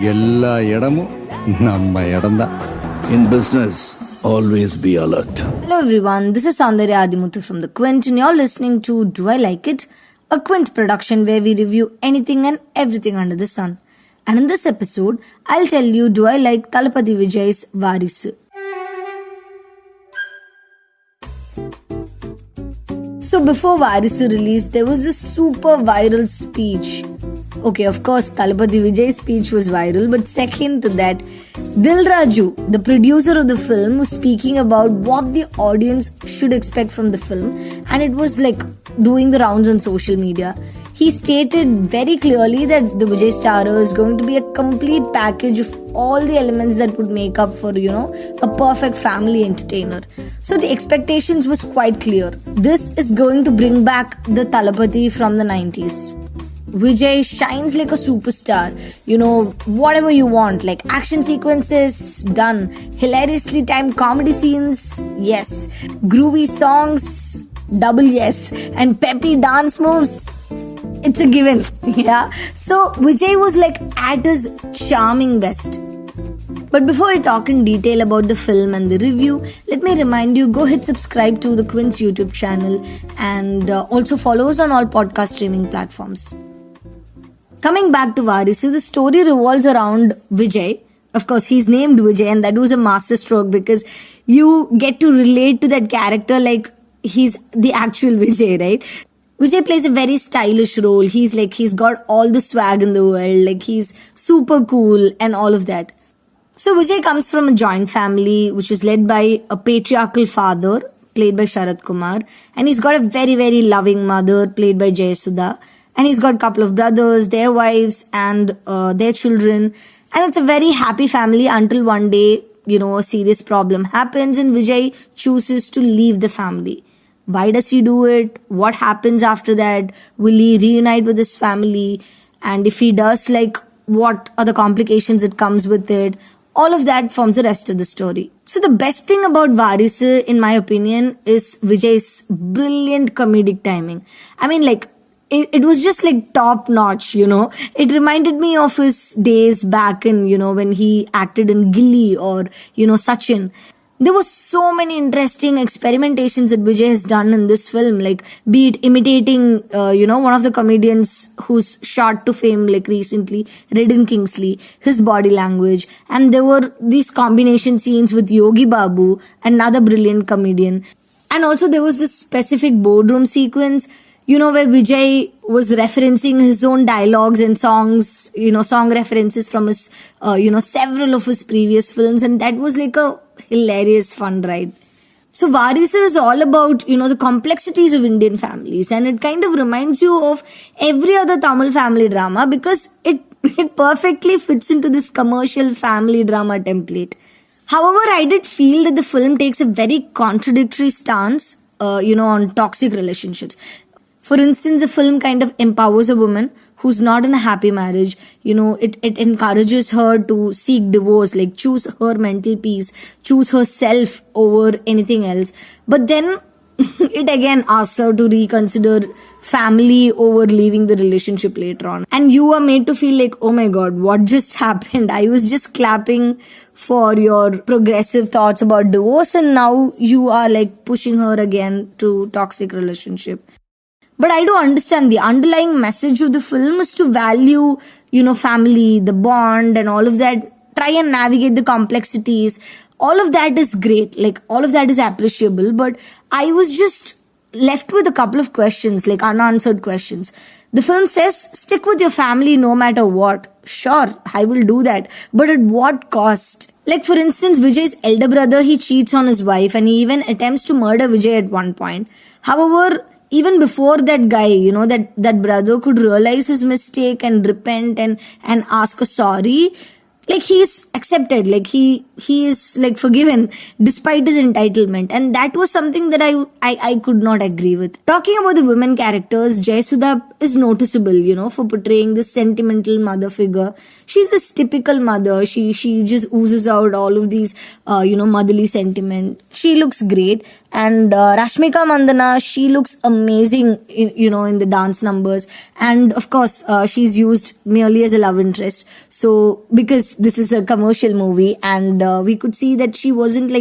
எல்லா இடமும் நம்ம இடம்தான். In business, always be alert. Hello everyone, this is Soundarya Athimuthu from the Quint and you're listening to Do I Like It? A Quint production where we review anything and everything under the sun. And in this episode, I'll tell you, do I like Thalapathy Vijay's Varisu? So before Varisu release, there was this super viral speech. Okay, of course, Thalapathy Vijay's speech was viral, but second to that, Dil Raju, the producer of the film, was speaking about what the audience should expect from the film, and it was like doing the rounds on social media. He stated very clearly that the Vijay-starrer is going to be a complete package of all the elements that would make up for, a perfect family entertainer. So the expectations was quite clear. This is going to bring back the Thalapathy from the 90s. Vijay shines like a superstar. Whatever you want, like action sequences, done. Hilariously timed comedy scenes, yes. Groovy songs, double yes. And peppy dance moves, it's a given. Yeah. So Vijay was like at his charming best. But before I talk in detail about the film and the review, let me remind you, go hit subscribe to the Quint's YouTube channel and also follow us on all podcast streaming platforms. Coming back to Varisu, the story revolves around Vijay. Of course, he's named Vijay and that was a masterstroke because you get to relate to that character like he's the actual Vijay, right? Vijay plays a very stylish role. He's got all the swag in the world. Like he's super cool and all of that. So Vijay comes from a joint family which is led by a patriarchal father played by Sarathkumar, and he's got a very, very loving mother played by Jayasudha, and he's got a couple of brothers, their wives and their children, and it's a very happy family until one day, a serious problem happens and Vijay chooses to leave the family. Why does he do it? What happens after that? Will he reunite with his family? And if he does, what are the complications that comes with it? All of that forms the rest of the story. So the best thing about Varisu, in my opinion, is Vijay's brilliant comedic timing. I mean, it was just top notch, It reminded me of his days back in, when he acted in Gilly or, Sachin. There were so many interesting experimentations that Vijay has done in this film, be it imitating, one of the comedians who's shot to fame recently, Redden Kingsley, his body language. And there were these combination scenes with Yogi Babu, another brilliant comedian. And also there was this specific boardroom sequence, where Vijay was referencing his own dialogues and songs, song references from his, several of his previous films. And that was a hilarious fun ride. So Varisu is all about, the complexities of Indian families, and it kind of reminds you of every other Tamil family drama because it perfectly fits into this commercial family drama template. However, I did feel that the film takes a very contradictory stance, on toxic relationships. For instance, the film kind of empowers a woman who's not in a happy marriage. It encourages her to seek divorce, choose her mental peace, choose herself over anything else. But then it again asks her to reconsider family over leaving the relationship later on. And you are made to feel oh my God, what just happened? I was just clapping for your progressive thoughts about divorce and now you are pushing her again to toxic relationship. But I do understand the underlying message of the film is to value, family, the bond and all of that. Try and navigate the complexities. All of that is great. All of that is appreciable. But I was just left with a couple of questions, unanswered questions. The film says, stick with your family no matter what. Sure, I will do that. But at what cost? For instance, Vijay's elder brother, he cheats on his wife and he even attempts to murder Vijay at one point. However, even before that guy, that brother could realize his mistake and repent and ask a sorry, like he's accepted, like he is like forgiven despite his entitlement, and that was something that I could not agree with. Talking about the women characters, Jayasudha is noticeable, for portraying this sentimental mother figure. She's this typical mother. She just oozes out all of these motherly sentiment. She looks great. And Rashmika Mandana, she looks amazing in the dance numbers, and of course she's used merely as a love interest, so because this is a commercial movie, and we could see that she wasn't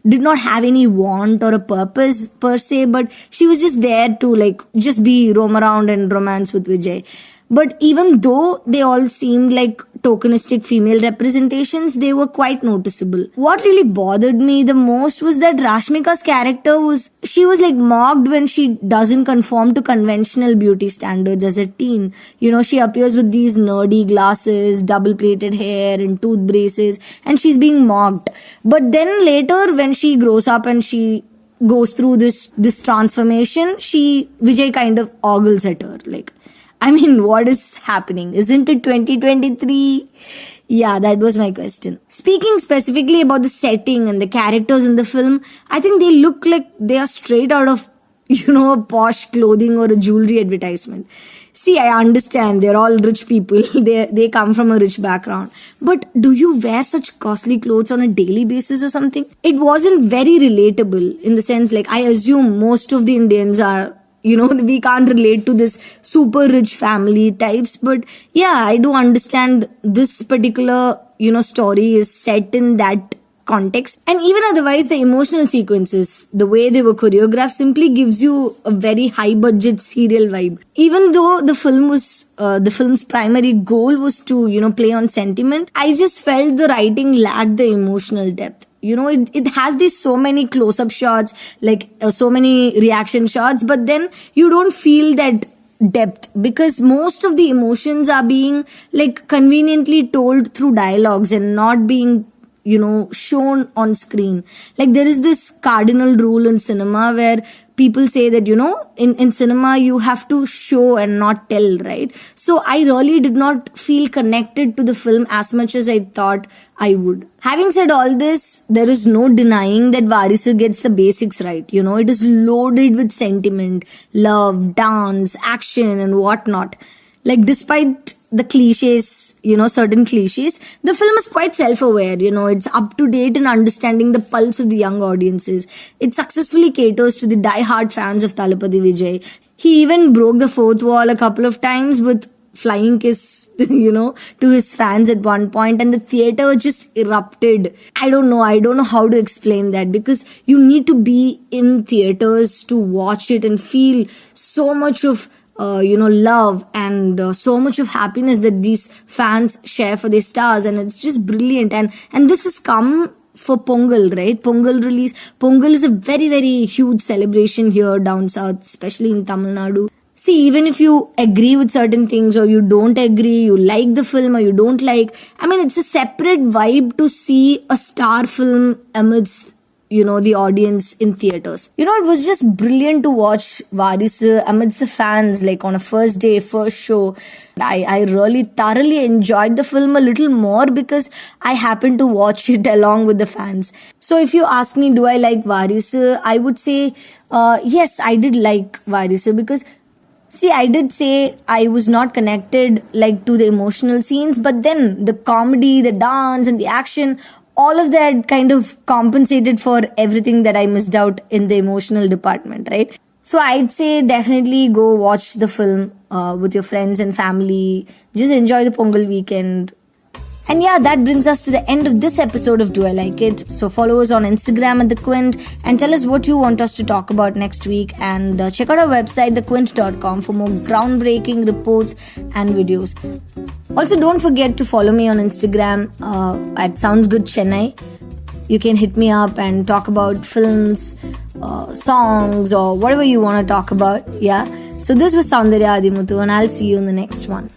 did not have any want or a purpose per se, but she was just there to just be roam around and romance with Vijay. But even though they all seemed like tokenistic female representations, they were quite noticeable. What really bothered me the most was that Rashmika's character was mocked when she doesn't conform to conventional beauty standards as a teen. She appears with these nerdy glasses, double plaited hair and tooth braces, and she's being mocked. But then later when she grows up and she goes through this transformation, Vijay kind of ogles at her. What is happening? Isn't it 2023? Yeah, that was my question. Speaking specifically about the setting and the characters in the film, I think they look like they are straight out of, a posh clothing or a jewelry advertisement. See, I understand they're all rich people. They come from a rich background. But do you wear such costly clothes on a daily basis or something? It wasn't very relatable in the sense, I assume most of the Indians are, we can't relate to this super rich family types. But yeah, I do understand this particular, story is set in that context. And even otherwise, the emotional sequences, the way they were choreographed simply gives you a very high budget serial vibe. Even though the film's primary goal was to, play on sentiment, I just felt the writing lacked the emotional depth. It has these so many close-up shots, so many reaction shots, but then you don't feel that depth because most of the emotions are being conveniently told through dialogues and not being shown on screen. There is this cardinal rule in cinema where people say that, in cinema you have to show and not tell, right? So I really did not feel connected to the film as much as I thought I would. Having said all this, there is no denying that Varisu gets the basics right. It is loaded with sentiment, love, dance, action and whatnot. Despite the cliches, certain cliches, the film is quite self-aware, it's up to date in understanding the pulse of the young audiences. It successfully caters to the die-hard fans of Thalapathy Vijay. He even broke the fourth wall a couple of times with flying kiss, to his fans at one point, and the theater just erupted. I don't know how to explain that, because you need to be in theaters to watch it and feel so much of love and so much of happiness that these fans share for their stars, and it's just brilliant. And this has come for Pongal, right? Pongal release. Pongal is a very, very huge celebration here down south, especially in Tamil Nadu. See, even if you agree with certain things or you don't agree, you like the film or you don't like, it's a separate vibe to see a star film amidst the audience in theaters. It was just brilliant to watch Varisu amidst the fans, on a first day, first show. I really thoroughly enjoyed the film a little more because I happened to watch it along with the fans. So if you ask me, do I like Varisu? I would say, yes, I did like Varisu because see, I did say I was not connected to the emotional scenes, but then the comedy, the dance and the action, all of that kind of compensated for everything that I missed out in the emotional department, right? So I'd say definitely go watch the film with your friends and family. Just enjoy the Pongal weekend. And yeah, that brings us to the end of this episode of Do I Like It? So follow us on Instagram at The Quint and tell us what you want us to talk about next week. And check out our website, thequint.com, for more groundbreaking reports and videos. Also, don't forget to follow me on Instagram at Sounds Good Chennai. You can hit me up and talk about films, songs, or whatever you want to talk about. Yeah. So this was Soundarya Athimuthu, and I'll see you in the next one.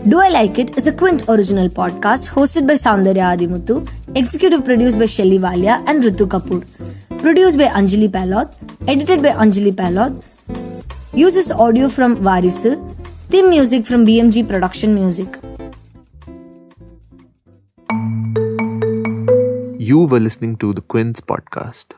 Do I Like It is a Quint original podcast hosted by Soundarya Athimuthu, executive produced by Shelly Walia and Ritu Kapoor, produced by Anjali Palod, edited by Anjali Palod, uses audio from Varisu, theme music from BMG Production Music. You were listening to the Quint's podcast.